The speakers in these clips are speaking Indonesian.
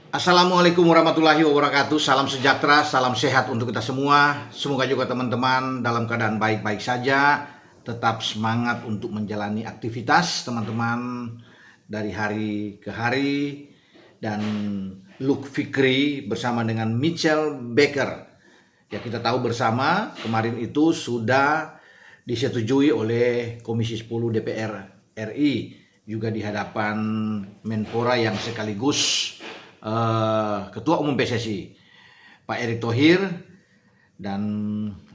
Assalamualaikum warahmatullahi wabarakatuh. Salam sejahtera, salam sehat untuk kita semua. Semoga juga teman-teman dalam keadaan baik-baik saja. Tetap semangat untuk menjalani aktivitas teman-teman dari hari ke hari. Dan Luke Fikri bersama dengan Mitchell Baker. Ya, kita tahu bersama kemarin itu sudah disetujui oleh Komisi 10 DPR RI, juga di hadapan Menpora yang sekaligus Ketua Umum PSSI Pak Erick Thohir, dan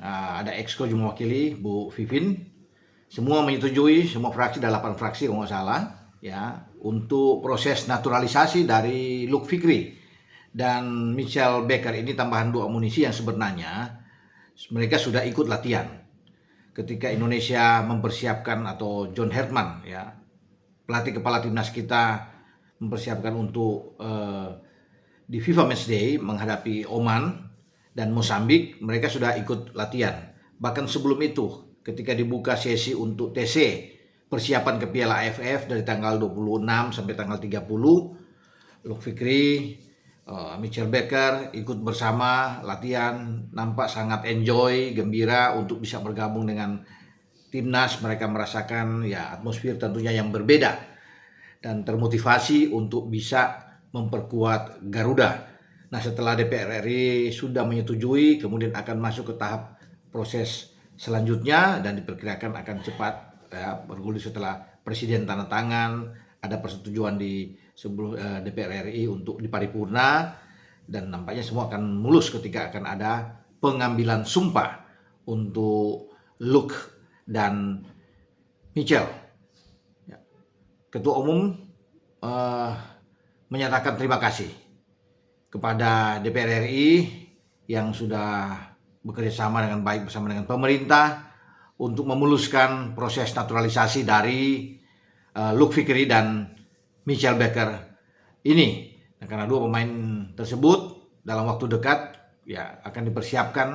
ada Exco juga mewakili Bu Vivin. Semua menyetujui, semua fraksi, ada 8 fraksi kalau nggak salah ya, untuk proses naturalisasi dari Luke Fikri dan Mitchell Baker. Ini tambahan 2 amunisi yang sebenarnya mereka sudah ikut latihan ketika Indonesia mempersiapkan, atau John Herman ya, pelatih kepala timnas kita, mempersiapkan untuk di FIFA Matchday menghadapi Oman dan Mozambik. Mereka sudah ikut latihan. Bahkan sebelum itu, ketika dibuka sesi untuk TC persiapan ke Piala AFF dari tanggal 26 sampai tanggal 30, Luke Fikri, Mitchell Baker ikut bersama latihan, nampak sangat enjoy, gembira untuk bisa bergabung dengan timnas. Mereka merasakan ya atmosfer tentunya yang berbeda dan termotivasi untuk bisa memperkuat Garuda. Nah, setelah DPR RI sudah menyetujui, kemudian akan masuk ke tahap proses selanjutnya dan diperkirakan akan cepat ya, bergulir setelah Presiden tanda tangan, ada persetujuan di sebelum DPR RI untuk di paripurna, dan nampaknya semua akan mulus ketika akan ada pengambilan sumpah untuk Luke dan Mitchell. Ketua Umum menyatakan terima kasih kepada DPR RI yang sudah bekerja sama dengan baik bersama dengan pemerintah untuk memuluskan proses naturalisasi dari Luke Fikri dan Mitchell Baker ini. Nah, karena 2 pemain tersebut dalam waktu dekat ya akan dipersiapkan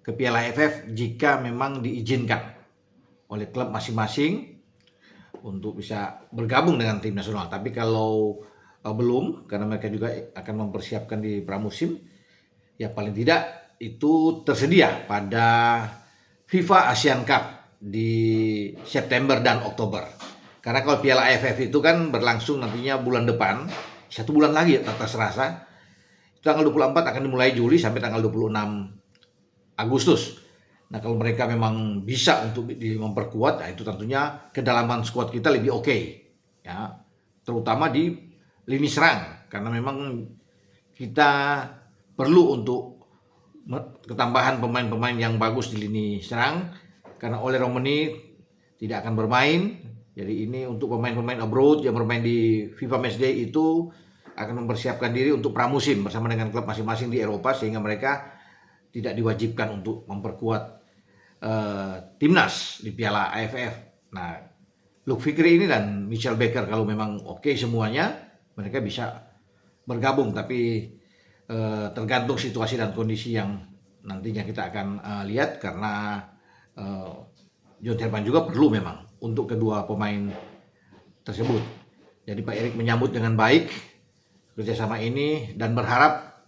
ke Piala AFF jika memang diizinkan oleh klub masing-masing untuk bisa bergabung dengan tim nasional. Tapi kalau belum, karena mereka juga akan mempersiapkan di pramusim, ya paling tidak itu tersedia pada FIFA Asian Cup di September dan Oktober. Karena kalau Piala AFF itu kan berlangsung nantinya bulan depan, 1 bulan lagi atas rasa. Tanggal 24 akan dimulai Juli sampai tanggal 26 Agustus. Nah, kalau mereka memang bisa untuk memperkuat, nah itu tentunya kedalaman skuad kita lebih oke, ya, terutama di lini serang, karena memang kita perlu untuk ketambahan pemain-pemain yang bagus di lini serang, karena Ole Romani tidak akan bermain. Jadi ini untuk pemain-pemain abroad yang bermain di FIFA Matchday itu akan mempersiapkan diri untuk pramusim bersama dengan klub masing-masing di Eropa, sehingga mereka tidak diwajibkan untuk memperkuat timnas di Piala AFF. Nah, Luke Fikri ini dan Mitchell Baker kalau memang oke semuanya, mereka bisa bergabung. Tapi tergantung situasi dan kondisi yang nantinya kita akan lihat, karena John Herman juga perlu memang untuk kedua pemain tersebut. Jadi Pak Erick menyambut dengan baik kerjasama ini dan berharap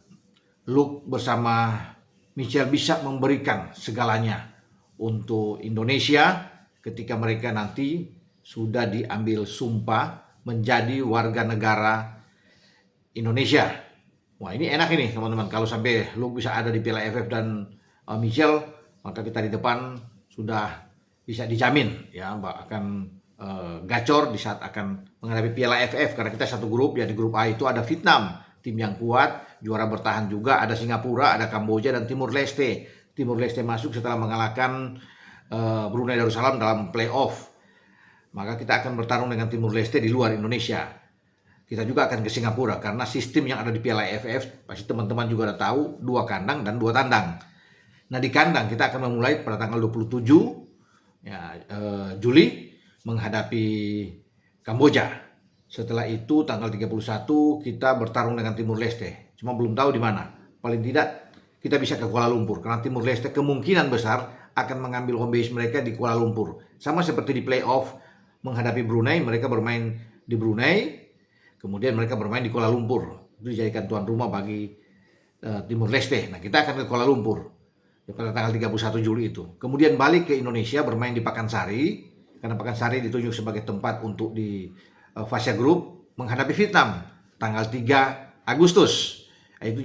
Luke bersama Mitchell bisa memberikan segalanya untuk Indonesia ketika mereka nanti sudah diambil sumpah menjadi warga negara Indonesia. Wah, ini enak ini teman-teman, kalau sampai Luke bisa ada di Piala AFF dan Mitchell, maka kita di depan sudah bisa dijamin ya akan gacor di saat akan menghadapi Piala AFF, karena kita satu grup ya. Di grup A itu ada Vietnam, tim yang kuat, juara bertahan juga, ada Singapura, ada Kamboja, dan Timur Leste. Timur Leste masuk setelah mengalahkan Brunei Darussalam dalam playoff. Maka kita akan bertarung dengan Timur Leste di luar Indonesia. Kita juga akan ke Singapura, karena sistem yang ada di Piala AFF pasti teman-teman juga udah tahu, 2 kandang dan 2 tandang. Nah, di kandang kita akan memulai pada tanggal 27 ya, Juli menghadapi Kamboja. Setelah itu tanggal 31 kita bertarung dengan Timur Leste. Cuma belum tahu di mana. Paling tidak kita bisa ke Kuala Lumpur, karena Timur Leste kemungkinan besar akan mengambil home base mereka di Kuala Lumpur. Sama seperti di playoff menghadapi Brunei, mereka bermain di Brunei, kemudian mereka bermain di Kuala Lumpur. itu dijadikan tuan rumah bagi Timur Leste. Nah, kita akan ke Kuala Lumpur pada tanggal 31 Juli itu. Kemudian balik ke Indonesia bermain di Pakansari, karena Pakansari ditunjuk sebagai tempat untuk di fase grup menghadapi Vietnam tanggal 3 Agustus. Nah, itu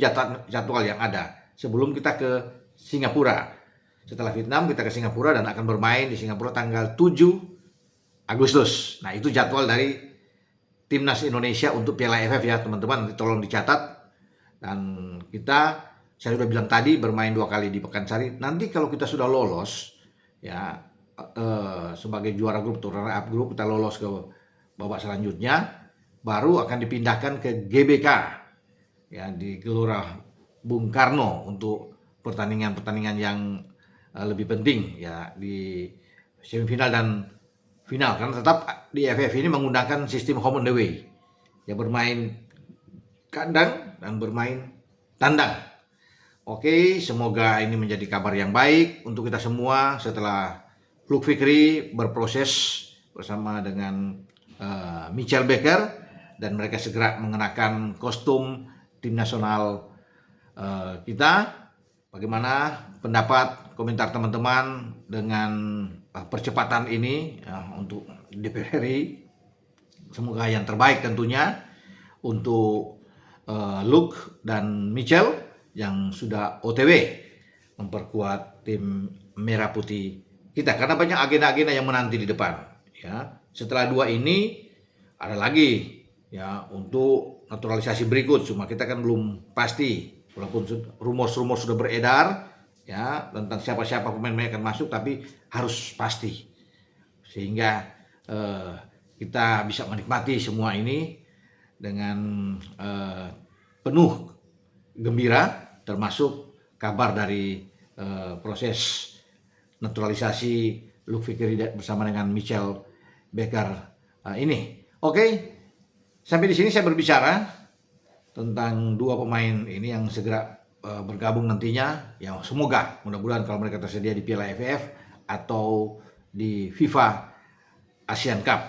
jadwal yang ada. Sebelum kita ke Singapura. Setelah Vietnam kita ke Singapura dan akan bermain di Singapura tanggal 7 Agustus. Nah, itu jadwal dari Timnas Indonesia untuk Piala AFF ya teman-teman, nanti tolong dicatat. Dan saya sudah bilang tadi bermain 2 kali di Pekansari. Nanti kalau kita sudah lolos ya sebagai juara grup, runner up grup, kita lolos ke babak selanjutnya, baru akan dipindahkan ke GBK ya di Gelora Bung Karno untuk pertandingan-pertandingan yang lebih penting ya di semifinal dan final, karena tetap di AFF ini menggunakan sistem home and away ya, bermain kandang dan bermain tandang. Oke, semoga ini menjadi kabar yang baik untuk kita semua setelah Luke Fikri berproses bersama dengan Michel Becker dan mereka segera mengenakan kostum tim nasional kita. Bagaimana pendapat, komentar teman-teman dengan percepatan ini untuk DPR RI? Semoga yang terbaik tentunya untuk Luke dan Michel yang sudah OTW memperkuat tim merah putih kita, karena banyak agenda-agenda yang menanti di depan ya. Setelah 2 ini ada lagi ya untuk naturalisasi berikut, cuma kita kan belum pasti, walaupun rumor-rumor sudah beredar ya tentang siapa-siapa pemain yang akan masuk, tapi harus pasti sehingga kita bisa menikmati semua ini dengan penuh gembira, termasuk kabar dari proses naturalisasi Luke Fikri bersama dengan Michel Becker ini. Oke, sampai di sini saya berbicara tentang 2 pemain ini yang segera bergabung nantinya. Ya, semoga mudah-mudahan kalau mereka tersedia di Piala AFF atau di FIFA Asian Cup.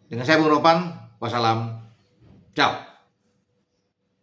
Dengan saya Bung Ropan, wassalam, ciao.